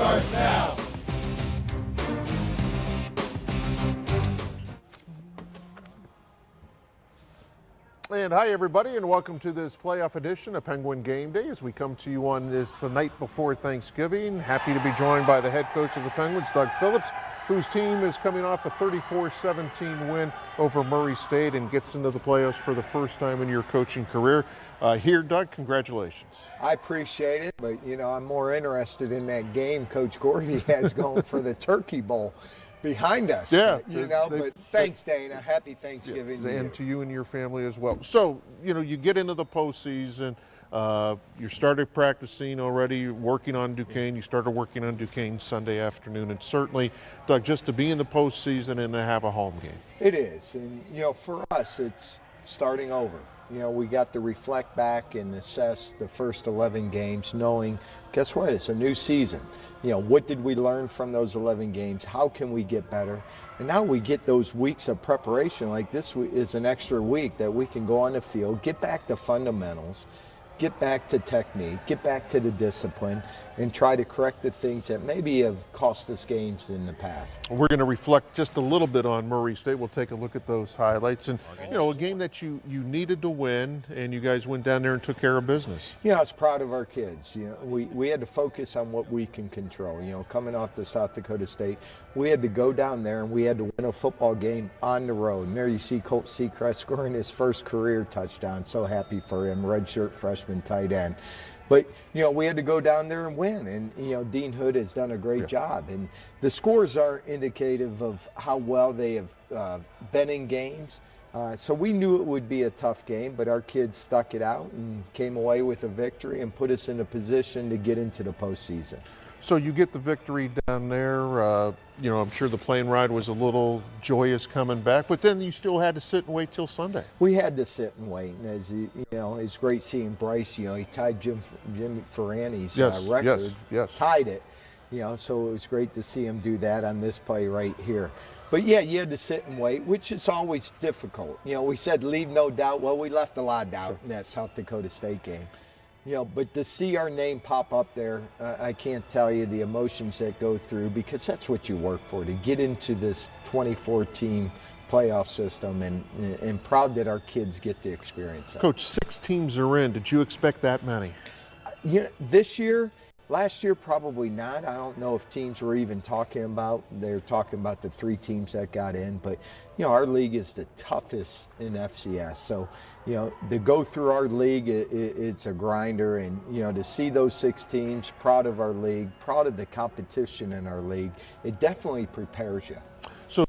starts now. And hi, everybody, and welcome to this playoff edition of Penguin Game Day as we come to you on this night before Thanksgiving. Happy to be joined by the head coach of the Penguins, Doug Phillips, whose team is coming off a 34-17 win over Murray State and gets into the playoffs for the first time in your coaching career. Here, Doug, congratulations. I appreciate it, but, you know, I'm more interested in that game Coach Gordy has going for the Turkey Bowl behind us. Yeah. But thanks, Dana. Happy Thanksgiving yes, to you. and to you and your family as well. So, you know, you get into the postseason. You started practicing already, working on Duquesne. You started working on Duquesne Sunday afternoon. And certainly, Doug, just to be in the postseason and to have a home game. It is. And, you know, for us, it's starting over. You know, we got to reflect back and assess the first 11 games, knowing, guess what, it's a new season. You know, what did we learn from those 11 games? How can we get better? And now we get those weeks of preparation, like this is an extra week that we can go on the field, get back to fundamentals, get back to technique, get back to the discipline, and try to correct the things that maybe have cost us games in the past. We're going to reflect just a little bit on Murray State. We'll take a look at those highlights. And, you know, a game that you needed to win, and you guys went down there and took care of business. Yeah, I was proud of our kids. You know, we had to focus on what we can control. You know, coming off the South Dakota State, we had to go down there and we had to win a football game on the road. And there you see Colt Seacrest scoring his first career touchdown. So happy for him, redshirt freshman tight end. But, you know, we had to go down there and win. And, you know, Dean Hood has done a great job. And the scores are indicative of how well they have been in games. So we knew it would be a tough game, but our kids stuck it out and came away with a victory and put us in a position to get into the postseason. So you get the victory down there. You know, I'm sure the plane ride was a little joyous coming back, but then you still had to sit and wait till Sunday. We had to sit and wait. And as you know, it's great seeing Bryce. You know, he tied Jim Ferrani's record. Yes. Tied it. You know, so it was great to see him do that on this play right here. But yeah, you had to sit and wait, which is always difficult. You know, we said leave no doubt. Well, we left a lot of doubt in that South Dakota State game. You know, but to see our name pop up there, I can't tell you the emotions that go through, because that's what you work for, to get into this 24-team playoff system, and proud that our kids get to experience that. Coach, 6 teams are in. Did you expect that many? You know, this year, last year probably not. I don't know if teams were even talking about, they're talking about the 3 teams that got in, but you know, our league is the toughest in FCS. So, you know, to go through our league, it's a grinder. And, you know, to see those 6 teams, proud of our league, proud of the competition in our league, it definitely prepares you. So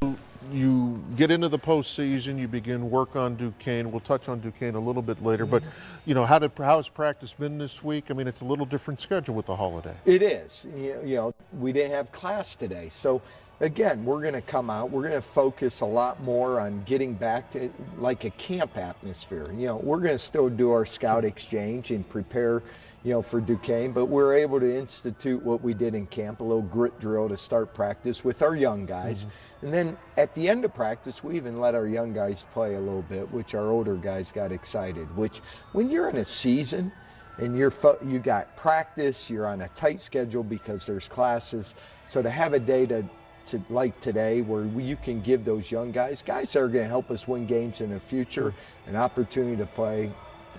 you get into the postseason, you begin work on Duquesne. We'll touch on Duquesne a little bit later, but you know, how has practice been this week? I mean, it's a little different schedule with the holiday. It is. You know, we didn't have class today, so again, we're going to come out. We're going to focus a lot more on getting back to like a camp atmosphere. You know, we're going to still do our scout exchange and prepare, you know, for Duquesne, but we're able to institute what we did in camp, a little grit drill to start practice with our young guys. And then at the end of practice, we even let our young guys play a little bit, which our older guys got excited, which when you're in a season and you got practice, you're on a tight schedule because there's classes. So to have a day to like today, where you can give those young guys that are going to help us win games in the future, an opportunity to play,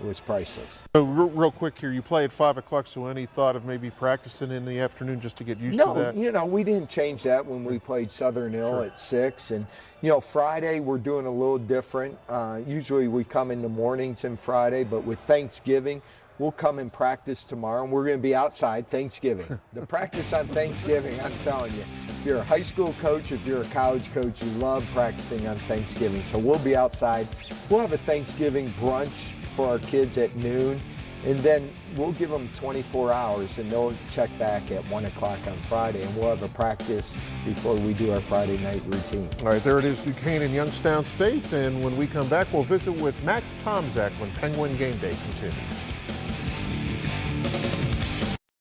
was priceless. So real quick here, you play at 5 o'clock, so any thought of maybe practicing in the afternoon just to get used to that? No, you know, we didn't change that when we played Southern Hill at 6. And, you know, Friday we're doing a little different. Usually we come in the mornings on Friday, but with Thanksgiving, we'll come and practice tomorrow, and we're going to be outside Thanksgiving. The practice on Thanksgiving, I'm telling you, if you're a high school coach, if you're a college coach, you love practicing on Thanksgiving. So we'll be outside. We'll have a Thanksgiving brunch for our kids at noon, and then we'll give them 24 hours, and they'll check back at 1 o'clock on Friday, and we'll have a practice before we do our Friday night routine. All right, there it is, Duquesne and Youngstown State, and when we come back, we'll visit with Max Tomzak when Penguin Game Day continues.